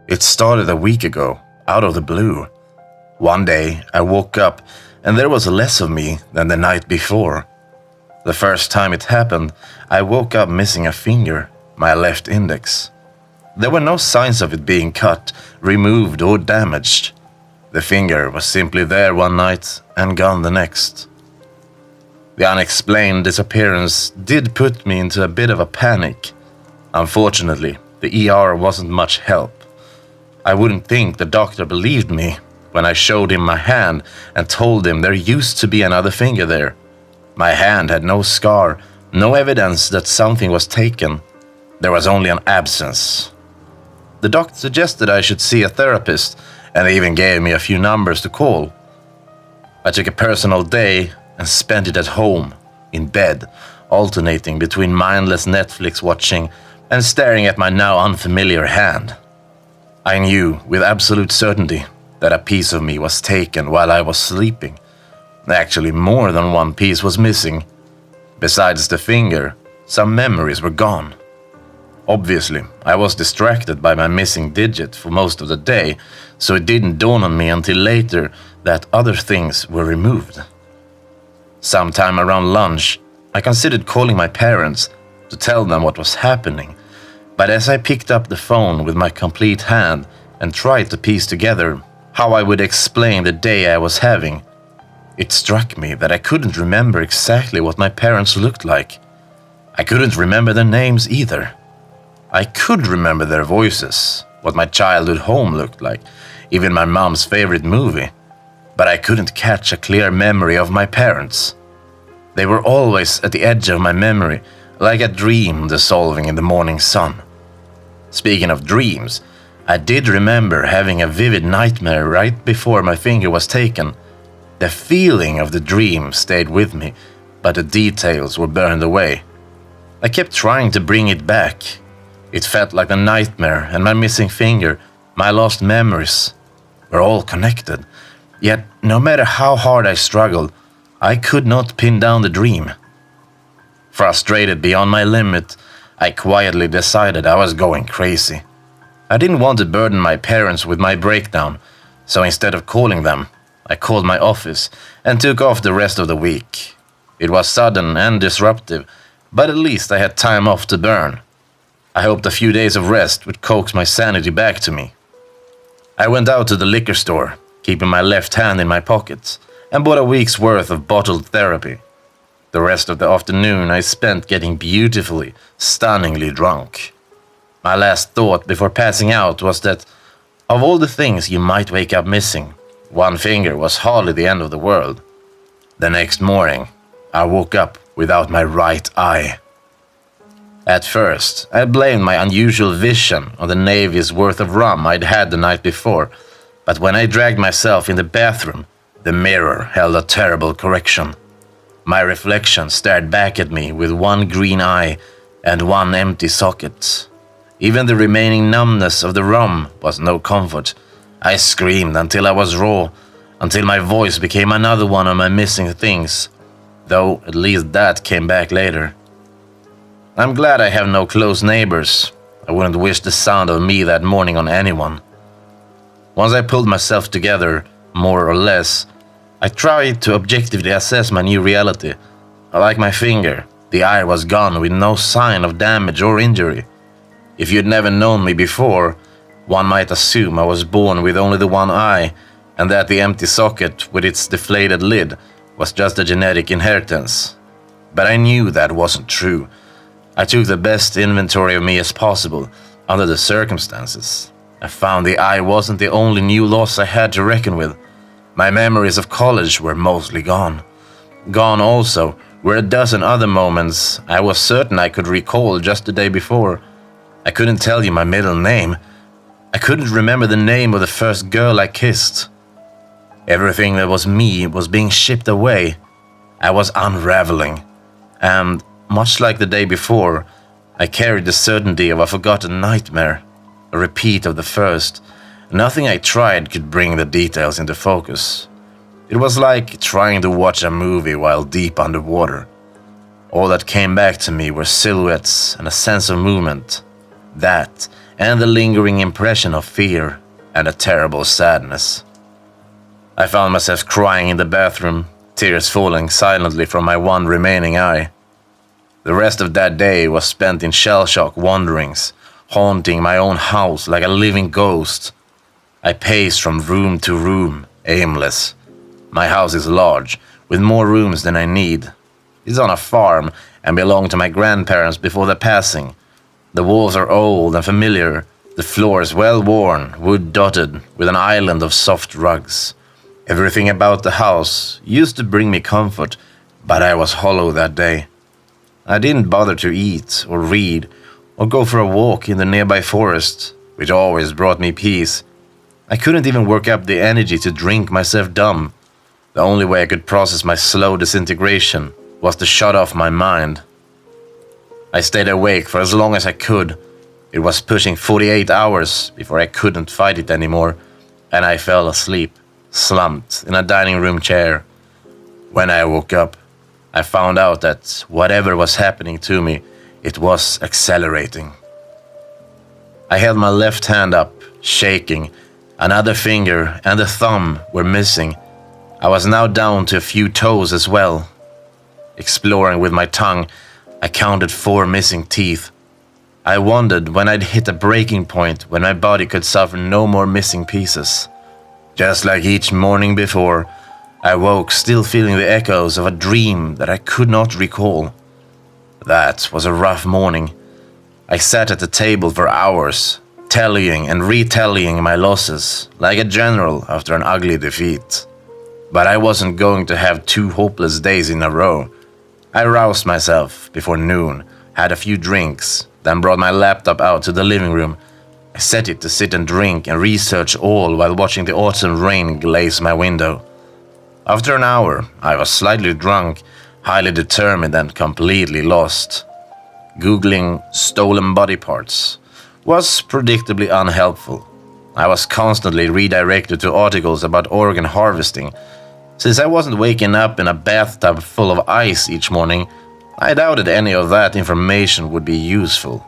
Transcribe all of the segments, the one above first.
It started a week ago, out of the blue. One day, I woke up and there was less of me than the night before. The first time it happened, I woke up missing a finger, my left index. There were no signs of it being cut, removed or damaged. The finger was simply there one night and gone the next. The unexplained disappearance did put me into a bit of a panic. Unfortunately, the ER wasn't much help. I wouldn't think the doctor believed me when I showed him my hand and told him there used to be another finger there. My hand had no scar, no evidence that something was taken. There was only an absence. The doctor suggested I should see a therapist and even gave me a few numbers to call. I took a personal day and spent it at home, in bed, alternating between mindless Netflix watching and staring at my now unfamiliar hand. I knew with absolute certainty that a piece of me was taken while I was sleeping. Actually, more than one piece was missing. Besides the finger, some memories were gone. Obviously, I was distracted by my missing digit for most of the day, so it didn't dawn on me until later that other things were removed. Sometime around lunch, I considered calling my parents to tell them what was happening, but as I picked up the phone with my complete hand and tried to piece together how I would explain the day I was having, it struck me that I couldn't remember exactly what my parents looked like. I couldn't remember their names either. I could remember their voices, what my childhood home looked like, even my mom's favorite movie, but I couldn't catch a clear memory of my parents. They were always at the edge of my memory, like a dream dissolving in the morning sun. Speaking of dreams, I did remember having a vivid nightmare right before my finger was taken. The feeling of the dream stayed with me, but the details were burned away. I kept trying to bring it back. It felt like a nightmare, and my missing finger, my lost memories, were all connected. Yet, no matter how hard I struggled, I could not pin down the dream. Frustrated beyond my limit, I quietly decided I was going crazy. I didn't want to burden my parents with my breakdown, so instead of calling them, I called my office and took off the rest of the week. It was sudden and disruptive, but at least I had time off to burn. I hoped a few days of rest would coax my sanity back to me. I went out to the liquor store, keeping my left hand in my pocket, and bought a week's worth of bottled therapy. The rest of the afternoon I spent getting beautifully, stunningly drunk. My last thought before passing out was that, of all the things you might wake up missing, one finger was hardly the end of the world. The next morning, I woke up without my right eye. At first, I blamed my unusual vision on the Navy's worth of rum I'd had the night before, but when I dragged myself in the bathroom, the mirror held a terrible correction. My reflection stared back at me with one green eye and one empty socket. Even the remaining numbness of the rum was no comfort. I screamed until I was raw, until my voice became another one of my missing things, though at least that came back later. I'm glad I have no close neighbors. I wouldn't wish the sound of me that morning on anyone. Once I pulled myself together, more or less, I tried to objectively assess my new reality. Like my finger, the eye was gone with no sign of damage or injury. If you'd never known me before, one might assume I was born with only the one eye, and that the empty socket with its deflated lid was just a genetic inheritance. But I knew that wasn't true. I took the best inventory of me as possible, under the circumstances. I found the eye wasn't the only new loss I had to reckon with. My memories of college were mostly gone. Gone also were a dozen other moments I was certain I could recall just the day before. I couldn't tell you my middle name. I couldn't remember the name of the first girl I kissed. Everything that was me was being shipped away. I was unraveling. And, much like the day before, I carried the certainty of a forgotten nightmare, a repeat of the first. Nothing I tried could bring the details into focus. It was like trying to watch a movie while deep underwater. All that came back to me were silhouettes and a sense of movement. That and the lingering impression of fear and a terrible sadness. I found myself crying in the bathroom, tears falling silently from my one remaining eye. The rest of that day was spent in shell-shock wanderings, haunting my own house like a living ghost. I paced from room to room, aimless. My house is large, with more rooms than I need. It's on a farm and belonged to my grandparents before their passing. The walls are old and familiar, the floors well-worn, wood-dotted, with an island of soft rugs. Everything about the house used to bring me comfort, but I was hollow that day. I didn't bother to eat or read or go for a walk in the nearby forest, which always brought me peace. I couldn't even work up the energy to drink myself dumb. The only way I could process my slow disintegration was to shut off my mind. I stayed awake for as long as I could. It was pushing 48 hours before I couldn't fight it anymore, and I fell asleep, slumped in a dining room chair. When I woke up, I found out that whatever was happening to me, it was accelerating. I held my left hand up, shaking. Another finger and a thumb were missing. I was now down to a few toes as well. Exploring with my tongue, I counted 4 missing teeth. I wondered when I'd hit a breaking point when my body could suffer no more missing pieces. Just like each morning before, I woke still feeling the echoes of a dream that I could not recall. That was a rough morning. I sat at the table for hours, tallying and retallying my losses, like a general after an ugly defeat. But I wasn't going to have 2 hopeless days in a row. I roused myself before noon, had a few drinks, then brought my laptop out to the living room. I set it to sit and drink and research all while watching the autumn rain glaze my window. After an hour, I was slightly drunk, highly determined and completely lost. Googling stolen body parts was predictably unhelpful. I was constantly redirected to articles about organ harvesting. Since I wasn't waking up in a bathtub full of ice each morning, I doubted any of that information would be useful.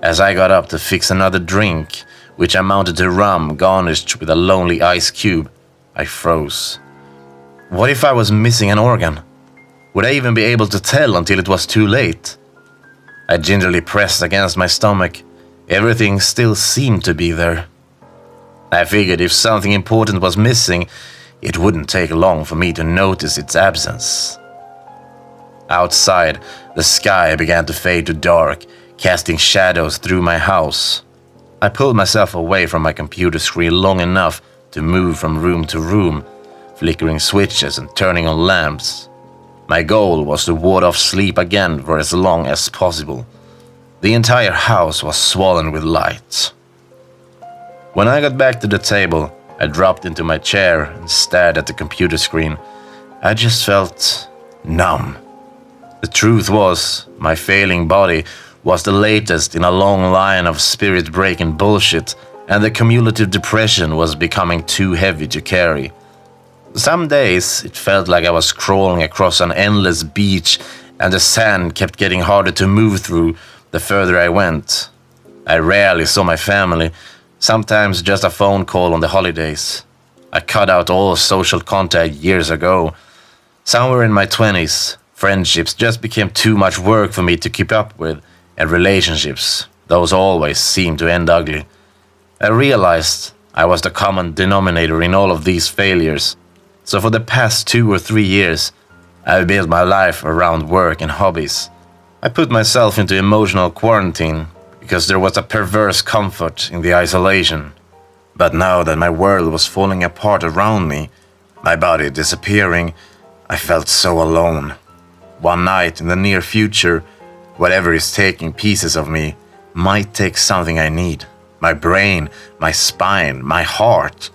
As I got up to fix another drink, which amounted to rum garnished with a lonely ice cube, I froze. What if I was missing an organ? Would I even be able to tell until it was too late? I gingerly pressed against my stomach. Everything still seemed to be there. I figured if something important was missing, it wouldn't take long for me to notice its absence. Outside, the sky began to fade to dark, casting shadows through my house. I pulled myself away from my computer screen long enough to move from room to room, flickering switches and turning on lamps. My goal was to ward off sleep again for as long as possible. The entire house was swollen with light. When I got back to the table, I dropped into my chair and stared at the computer screen. I just felt numb. The truth was, my failing body was the latest in a long line of spirit-breaking bullshit, and the cumulative depression was becoming too heavy to carry. Some days, it felt like I was crawling across an endless beach, and the sand kept getting harder to move through the further I went. I rarely saw my family, sometimes just a phone call on the holidays. I cut out all social contact years ago. Somewhere in my 20s, friendships just became too much work for me to keep up with, and relationships, those always seemed to end ugly. I realized I was the common denominator in all of these failures. So for the past 2 or 3 years, I've built my life around work and hobbies. I put myself into emotional quarantine because there was a perverse comfort in the isolation. But now that my world was falling apart around me, my body disappearing, I felt so alone. One night in the near future, whatever is taking pieces of me might take something I need. My brain, my spine, my heart.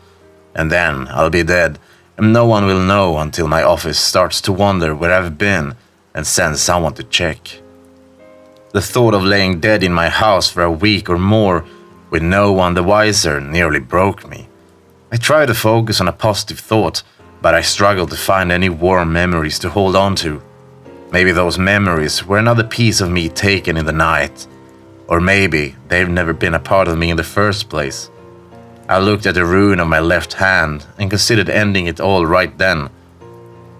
And then I'll be dead, and no one will know until my office starts to wonder where I've been and sends someone to check. The thought of laying dead in my house for a week or more with no one the wiser nearly broke me. I tried to focus on a positive thought, but I struggled to find any warm memories to hold on to. Maybe those memories were another piece of me taken in the night. Or maybe they've never been a part of me in the first place. I looked at the ruin of my left hand and considered ending it all right then.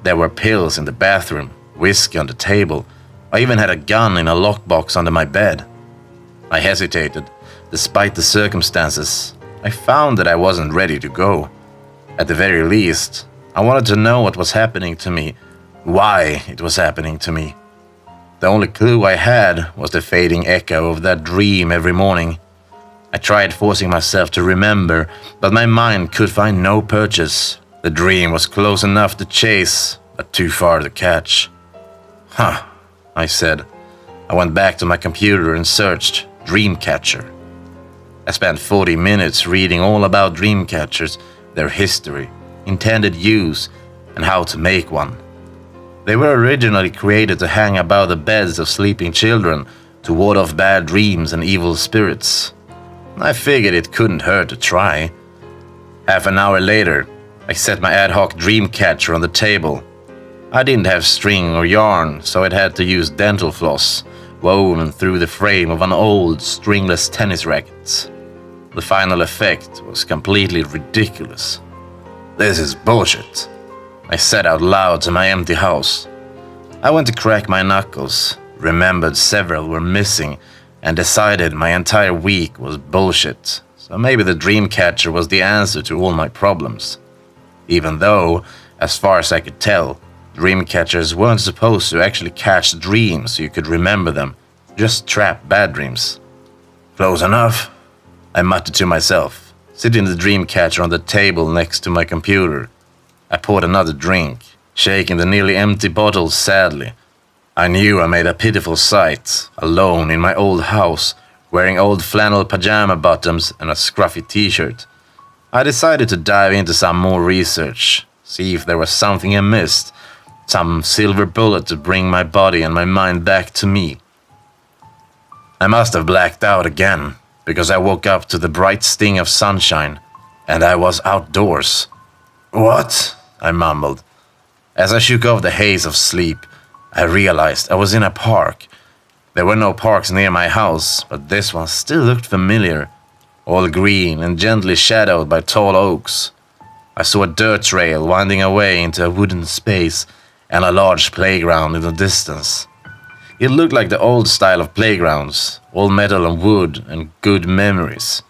There were pills in the bathroom, whiskey on the table. I even had a gun in a lockbox under my bed. I hesitated. Despite the circumstances, I found that I wasn't ready to go. At the very least, I wanted to know what was happening to me, why it was happening to me. The only clue I had was the fading echo of that dream every morning. I tried forcing myself to remember, but my mind could find no purchase. The dream was close enough to chase, but too far to catch. Huh, I said. I went back to my computer and searched Dreamcatcher. I spent 40 minutes reading all about dream catchers, their history, intended use, and how to make one. They were originally created to hang above the beds of sleeping children to ward off bad dreams and evil spirits. I figured it couldn't hurt to try. Half an hour later, I set my ad hoc dream catcher on the table. I didn't have string or yarn, so I'd had to use dental floss, woven through the frame of an old, stringless tennis racket. The final effect was completely ridiculous. "This is bullshit," I said out loud to my empty house. I went to crack my knuckles, remembered several were missing, and decided my entire week was bullshit, so maybe the Dreamcatcher was the answer to all my problems. Even though, as far as I could tell, Dreamcatchers weren't supposed to actually catch dreams so you could remember them, just trap bad dreams. "Close enough," I muttered to myself, sitting the Dreamcatcher on the table next to my computer. I poured another drink, shaking the nearly empty bottle sadly. I knew I made a pitiful sight, alone in my old house, wearing old flannel pajama bottoms and a scruffy t-shirt. I decided to dive into some more research, see if there was something I missed, some silver bullet to bring my body and my mind back to me. I must have blacked out again, because I woke up to the bright sting of sunshine, and I was outdoors. "What?" I mumbled. As I shook off the haze of sleep, I realized I was in a park. There were no parks near my house, but this one still looked familiar, all green and gently shadowed by tall oaks. I saw a dirt trail winding away into a wooden space and a large playground in the distance. It looked like the old style of playgrounds, all metal and wood and good memories.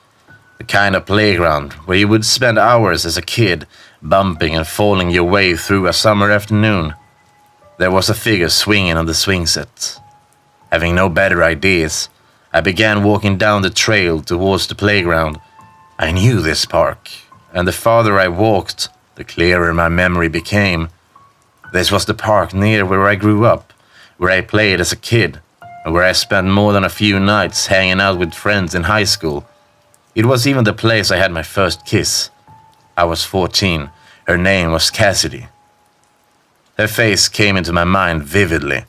The kind of playground where you would spend hours as a kid, bumping and falling your way through a summer afternoon. There was a figure swinging on the swing set. Having no better ideas, I began walking down the trail towards the playground. I knew this park, and the farther I walked, the clearer my memory became. This was the park near where I grew up, where I played as a kid, and where I spent more than a few nights hanging out with friends in high school. It was even the place I had my first kiss. I was 14. Her name was Cassidy. Her face came into my mind vividly.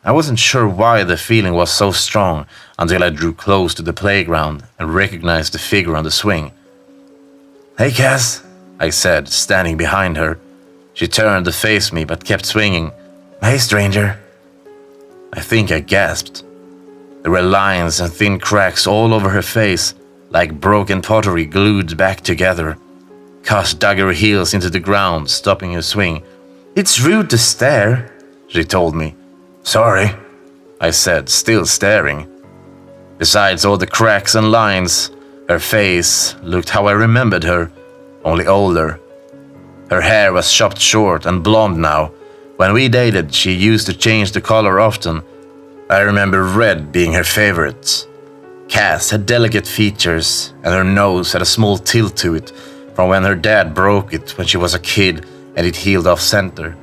I wasn't sure why the feeling was so strong until I drew close to the playground and recognized the figure on the swing. "Hey, Cass," I said, standing behind her. She turned to face me but kept swinging. "Hey, stranger." I think I gasped. There were lines and thin cracks all over her face, like broken pottery glued back together. Cass dug her heels into the ground, stopping her swing. "It's rude to stare," she told me. "Sorry," I said, still staring. Besides all the cracks and lines, her face looked how I remembered her, only older. Her hair was chopped short and blonde now. When we dated, she used to change the color often. I remember red being her favorite. Cass had delicate features, and her nose had a small tilt to it from when her dad broke it when she was a kid and it healed off center.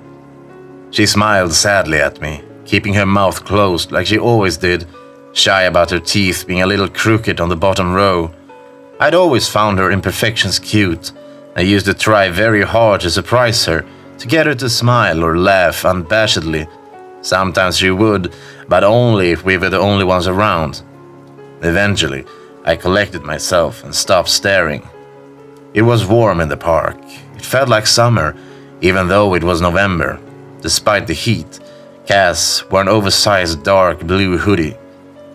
She smiled sadly at me, keeping her mouth closed like she always did, shy about her teeth being a little crooked on the bottom row. I'd always found her imperfections cute. I used to try very hard to surprise her, to get her to smile or laugh unabashedly. Sometimes she would, but only if we were the only ones around. Eventually, I collected myself and stopped staring. It was warm in the park. It felt like summer, even though it was November. Despite the heat, Cass wore an oversized dark blue hoodie.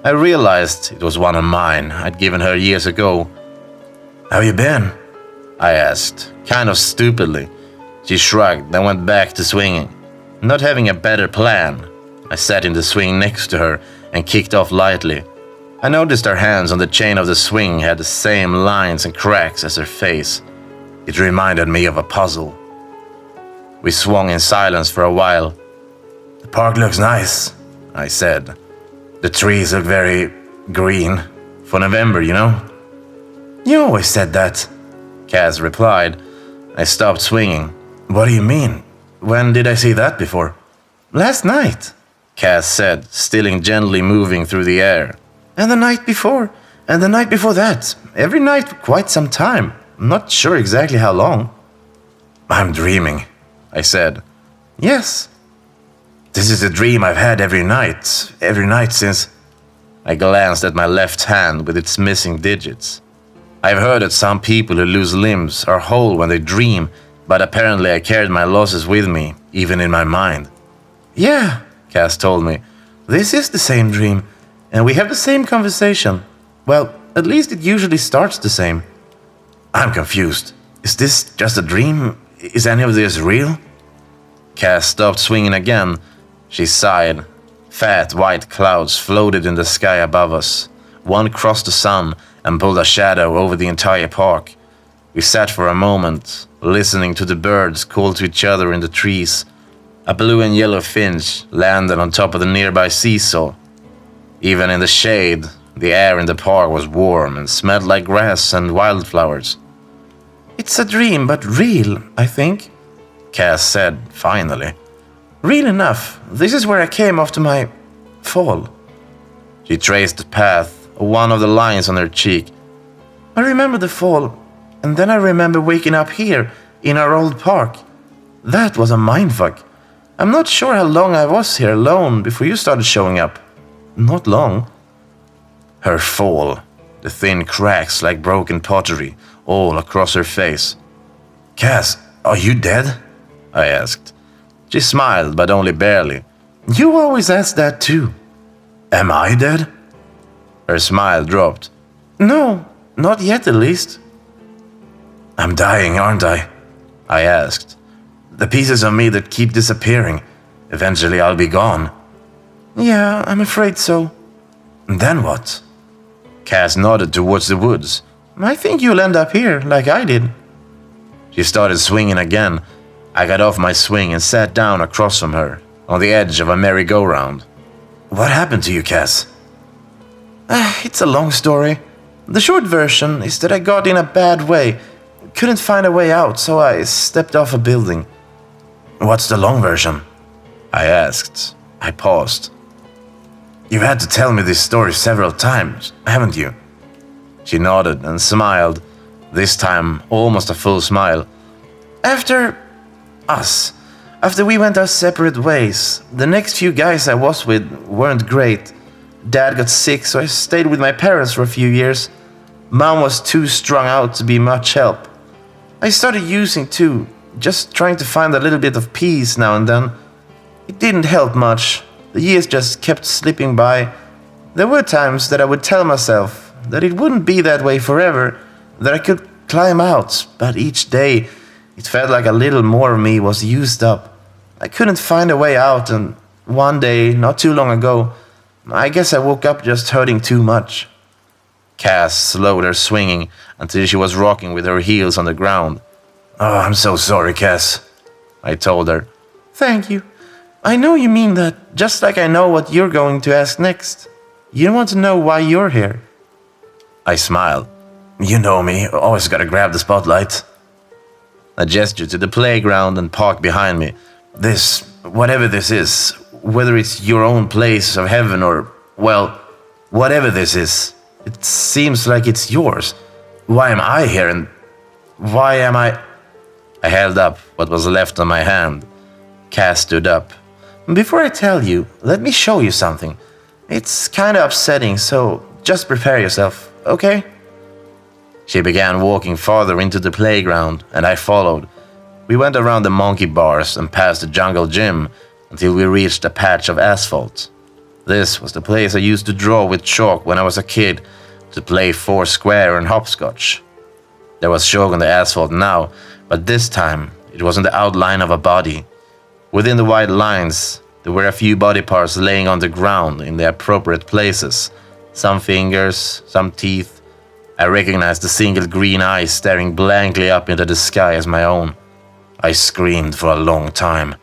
I realized it was one of mine I'd given her years ago. "How you been?" I asked, kind of stupidly. She shrugged and went back to swinging. Not having a better plan, I sat in the swing next to her and kicked off lightly. I noticed her hands on the chain of the swing had the same lines and cracks as her face. It reminded me of a puzzle. We swung in silence for a while. "The park looks nice," I said. "The trees look very green. For November, you know?" "You always said that," Cass replied. I stopped swinging. "What do you mean? When did I say that before?" "Last night," Cass said, still gently moving through the air. "And the night before, and the night before that. Every night for quite some time. I'm not sure exactly how long." "I'm dreaming," I said. "Yes." "This is a dream I've had every night since..." I glanced at my left hand with its missing digits. I've heard that some people who lose limbs are whole when they dream, but apparently I carried my losses with me, even in my mind. "Yeah," Cass told me, "this is the same dream, and we have the same conversation. Well, at least it usually starts the same." "I'm confused. Is this just a dream? Is any of this real?" Cass stopped swinging again. She sighed. Fat white clouds floated in the sky above us. One crossed the sun and pulled a shadow over the entire park. We sat for a moment, listening to the birds call to each other in the trees. A blue and yellow finch landed on top of the nearby seesaw. Even in the shade, the air in the park was warm and smelled like grass and wildflowers. "It's a dream, but real, I think," Cass said, finally. "Real enough. This is where I came after my fall." She traced the path, one of the lines on her cheek. "I remember the fall, and then I remember waking up here, in our old park. That was a mindfuck. I'm not sure how long I was here alone before you started showing up. Not long." Her fall, the thin cracks like broken pottery, all across her face. "Cass, are you dead?" I asked. She smiled, but only barely. "You always ask that too." "Am I dead?" Her smile dropped. "No, not yet at least." "I'm dying, aren't I?" I asked. "The pieces of me that keep disappearing. Eventually I'll be gone." "Yeah, I'm afraid so." "Then what?" Cass nodded towards the woods. "I think you'll end up here, like I did." She started swinging again. I got off my swing and sat down across from her, on the edge of a merry-go-round. "What happened to you, Cass?" It's a long story. The short version is that I got in a bad way. Couldn't find a way out, so I stepped off a building." "What's the long version?" I asked. I paused. "You've had to tell me this story several times, haven't you?" She nodded and smiled, this time almost a full smile. After we went our separate ways, the next few guys I was with weren't great. Dad got sick, so I stayed with my parents for a few years. Mom was too strung out to be much help. I started using too, just trying to find a little bit of peace now and then. It didn't help much. The years just kept slipping by. There were times that I would tell myself that it wouldn't be that way forever, that I could climb out, but each day it felt like a little more of me was used up. I couldn't find a way out, and one day, not too long ago, I guess I woke up just hurting too much." Cass slowed her swinging until she was rocking with her heels on the ground. "Oh, I'm so sorry, Cass," I told her. "Thank you. I know you mean that, just like I know what you're going to ask next. You want to know why you're here." I smiled. "You know me, always gotta grab the spotlight." I gestured to the playground and park behind me. Whatever this is, whether it's your own place of heaven or, well, whatever this is, it seems like it's yours. Why am I here, and why am I..." I held up what was left on my hand. Cass stood up. "Before I tell you, let me show you something. It's kinda upsetting, so just prepare yourself, okay?" She began walking farther into the playground, and I followed. We went around the monkey bars and past the jungle gym until we reached a patch of asphalt. This was the place I used to draw with chalk when I was a kid, to play Foursquare and hopscotch. There was chalk on the asphalt now, but this time it was on the outline of a body. Within the white lines, there were a few body parts laying on the ground in the appropriate places. Some fingers, some teeth. I recognized the single green eye staring blankly up into the sky as my own. I screamed for a long time.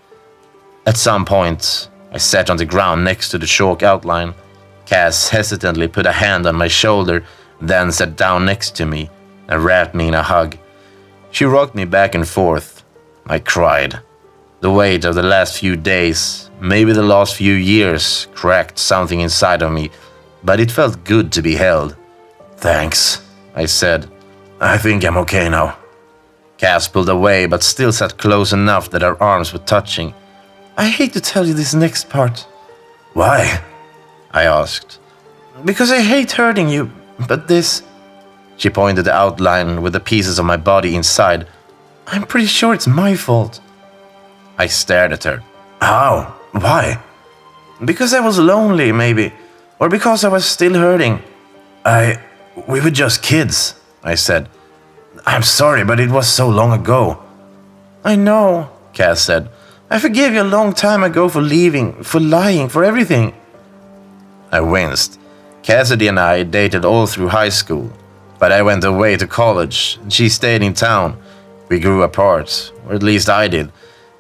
At some point, I sat on the ground next to the chalk outline. Cass hesitantly put a hand on my shoulder, then sat down next to me and wrapped me in a hug. She rocked me back and forth. I cried. The weight of the last few days, maybe the last few years, cracked something inside of me, but it felt good to be held. "Thanks," I said. "I think I'm okay now." Cass pulled away, but still sat close enough that our arms were touching. "I hate to tell you this next part." "Why?" I asked. "Because I hate hurting you, but this..." She pointed the outline with the pieces of my body inside. "I'm pretty sure it's my fault." I stared at her. "How? Why?" "Because I was lonely, maybe. Or because I was still hurting." We were just kids," I said. "I'm sorry, but it was so long ago." "I know," Cass said. "I forgave you a long time ago for leaving, for lying, for everything." I winced. Cassidy and I dated all through high school, but I went away to college and she stayed in town. We grew apart, or at least I did,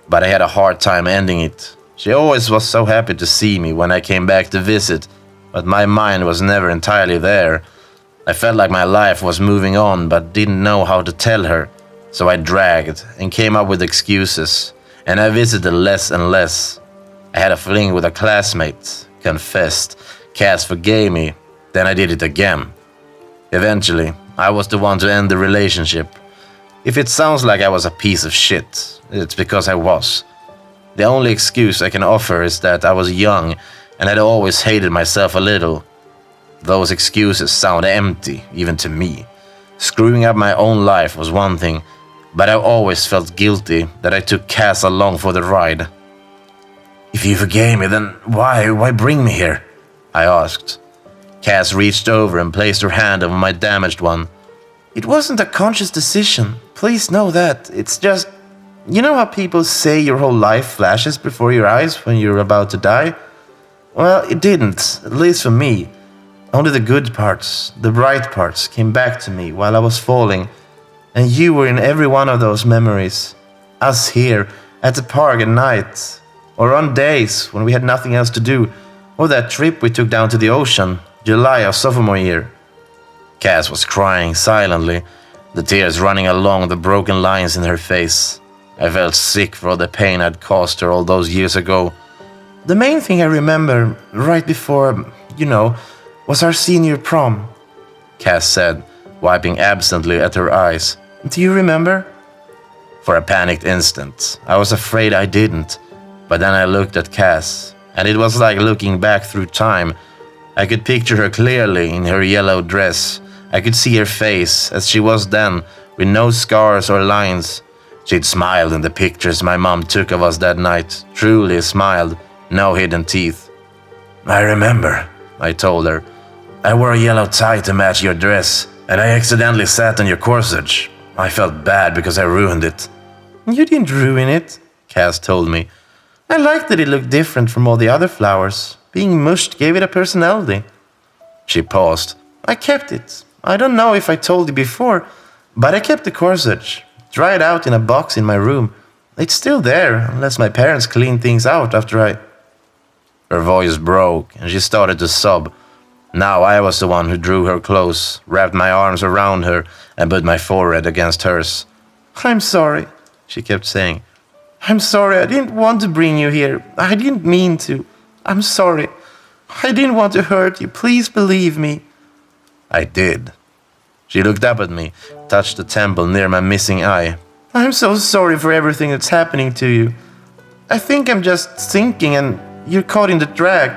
but I had a hard time ending it. She always was so happy to see me when I came back to visit, but my mind was never entirely there. I felt like my life was moving on but didn't know how to tell her, so I dragged and came up with excuses, and I visited less and less. I had a fling with a classmate, confessed. Cass forgave me, then I did it again. Eventually, I was the one to end the relationship. If it sounds like I was a piece of shit, it's because I was. The only excuse I can offer is that I was young and had always hated myself a little. Those excuses sound empty, even to me. Screwing up my own life was one thing, but I always felt guilty that I took Cass along for the ride. "If you forgave me, then why bring me here?" I asked. Cass reached over and placed her hand over my damaged one. "It wasn't a conscious decision. Please know that. It's just... You know how people say your whole life flashes before your eyes when you're about to die? Well, it didn't, at least for me. Only the good parts, the bright parts, came back to me while I was falling. And you were in every one of those memories. Us here, at the park at night. Or on days when we had nothing else to do. Or that trip we took down to the ocean, July of sophomore year." Cass was crying silently, the tears running along the broken lines in her face. I felt sick for all the pain I'd caused her all those years ago. "The main thing I remember, right before, was our senior prom," Cass said, wiping absently at her eyes. "Do you remember?" For a panicked instant, I was afraid I didn't, but then I looked at Cass, and it was like looking back through time. I could picture her clearly in her yellow dress. I could see her face as she was then, with no scars or lines. She'd smiled in the pictures my mom took of us that night, truly smiled, no hidden teeth. "I remember," I told her. "I wore a yellow tie to match your dress, and I accidentally sat on your corsage. I felt bad because I ruined it." "You didn't ruin it," Cass told me. "I liked that it looked different from all the other flowers. Being mushed gave it a personality." She paused. "I kept it. I don't know if I told you before, but I kept the corsage. Dried out in a box in my room. It's still there, unless my parents cleaned things out after I..." Her voice broke, and she started to sob. Now I was the one who drew her close, wrapped my arms around her, and put my forehead against hers. "I'm sorry," she kept saying. "I'm sorry, I didn't want to bring you here. I didn't mean to. I'm sorry. I didn't want to hurt you. Please believe me." I did. She looked up at me, touched the temple near my missing eye. "I'm so sorry for everything that's happening to you. I think I'm just thinking and you're caught in the drag.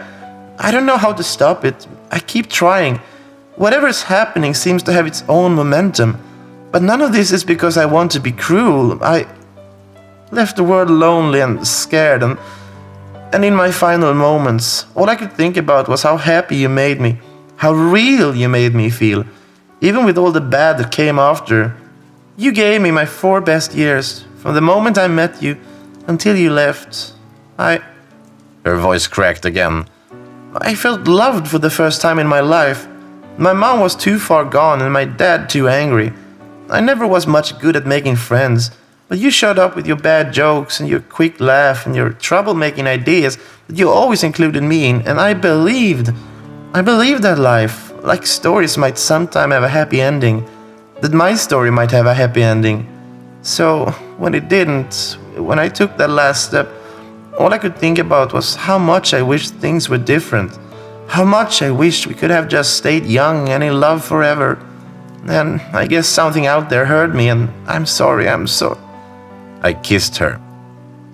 I don't know how to stop it. I keep trying. Whatever's happening seems to have its own momentum. But none of this is because I want to be cruel. I left the world lonely and scared, and And in my final moments, all I could think about was how happy you made me, how real you made me feel. Even with all the bad that came after, you gave me my 4 best years, from the moment I met you until you left. Her voice cracked again. I felt loved for the first time in my life. My mom was too far gone and my dad too angry. I never was much good at making friends, but you showed up with your bad jokes and your quick laugh and your troublemaking ideas that you always included me in, and I believed that life, like stories might sometime have a happy ending, that my story might have a happy ending. So, when it didn't, when I took that last step, all I could think about was how much I wished things were different. How much I wished we could have just stayed young and in love forever. And I guess something out there heard me, and I'm sorry. I kissed her.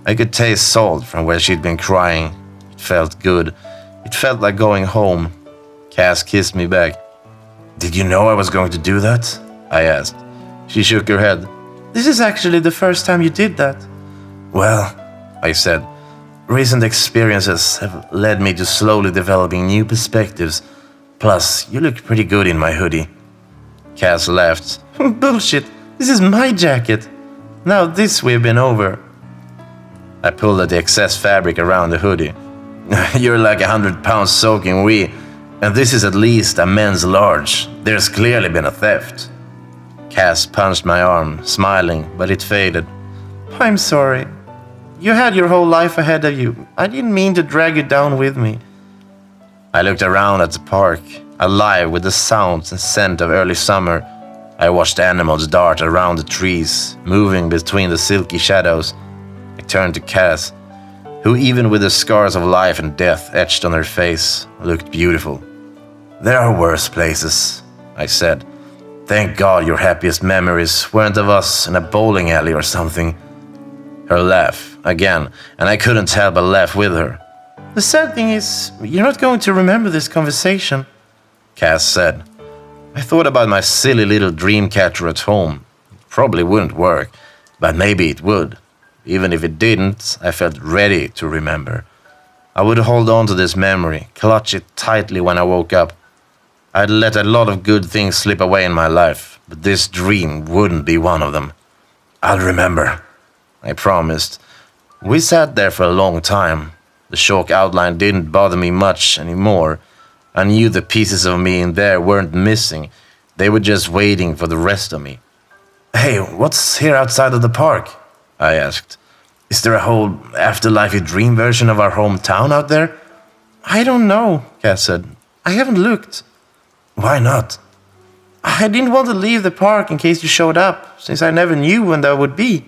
I could taste salt from where she'd been crying. It felt good. It felt like going home. Cass kissed me back. Did you know I was going to do that? I asked. She shook her head. This is actually the first time you did that. Well, I said, recent experiences have led me to slowly developing new perspectives. Plus, you look pretty good in my hoodie. Cass laughed. Bullshit, this is my jacket. Now this we've been over. I pulled at the excess fabric around the hoodie. You're like 100 pounds soaking wet, and this is at least a men's large. There's clearly been a theft. Cass punched my arm, smiling, but it faded. I'm sorry. You had your whole life ahead of you. I didn't mean to drag you down with me. I looked around at the park, alive with the sounds and scent of early summer. I watched animals dart around the trees, moving between the silky shadows. I turned to Cass, who even with the scars of life and death etched on her face, looked beautiful. There are worse places, I said. Thank God your happiest memories weren't of us in a bowling alley or something. Her laugh, again, and I couldn't help but laugh with her. The sad thing is, you're not going to remember this conversation, Cass said. I thought about my silly little dream catcher at home. It probably wouldn't work, but maybe it would. Even if it didn't, I felt ready to remember. I would hold on to this memory, clutch it tightly when I woke up. I'd let a lot of good things slip away in my life, but this dream wouldn't be one of them. I'll remember, I promised. We sat there for a long time. The chalk outline didn't bother me much anymore. I knew the pieces of me in there weren't missing. They were just waiting for the rest of me. Hey, what's here outside of the park? I asked. Is there a whole afterlifey dream version of our hometown out there? I don't know, Cass said. I haven't looked. Why not? I didn't want to leave the park in case you showed up, since I never knew when that would be,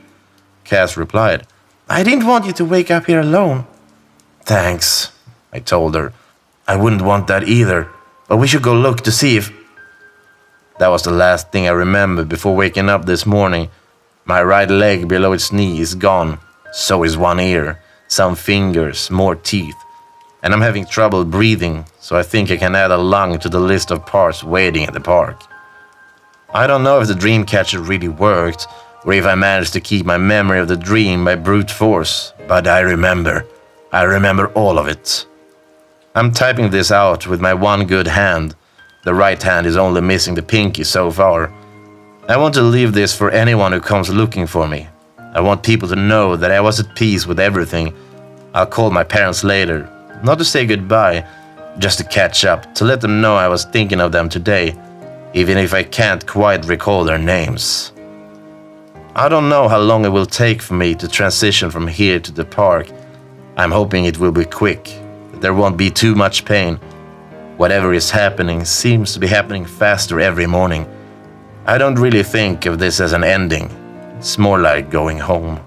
Cass replied. I didn't want you to wake up here alone. Thanks, I told her. I wouldn't want that either, but we should go look to see if... That was the last thing I remembered before waking up this morning. My right leg below its knee is gone, so is one ear, some fingers, more teeth. And I'm having trouble breathing, so I think I can add a lung to the list of parts waiting at the park. I don't know if the dream catcher really worked, or if I managed to keep my memory of the dream by brute force, but I remember all of it. I'm typing this out with my one good hand. The right hand is only missing the pinky so far. I want to leave this for anyone who comes looking for me. I want people to know that I was at peace with everything. I'll call my parents later, not to say goodbye, just to catch up, to let them know I was thinking of them today, even if I can't quite recall their names. I don't know how long it will take for me to transition from here to the park. I'm hoping it will be quick, that there won't be too much pain. Whatever is happening seems to be happening faster every morning. I don't really think of this as an ending. It's more like going home.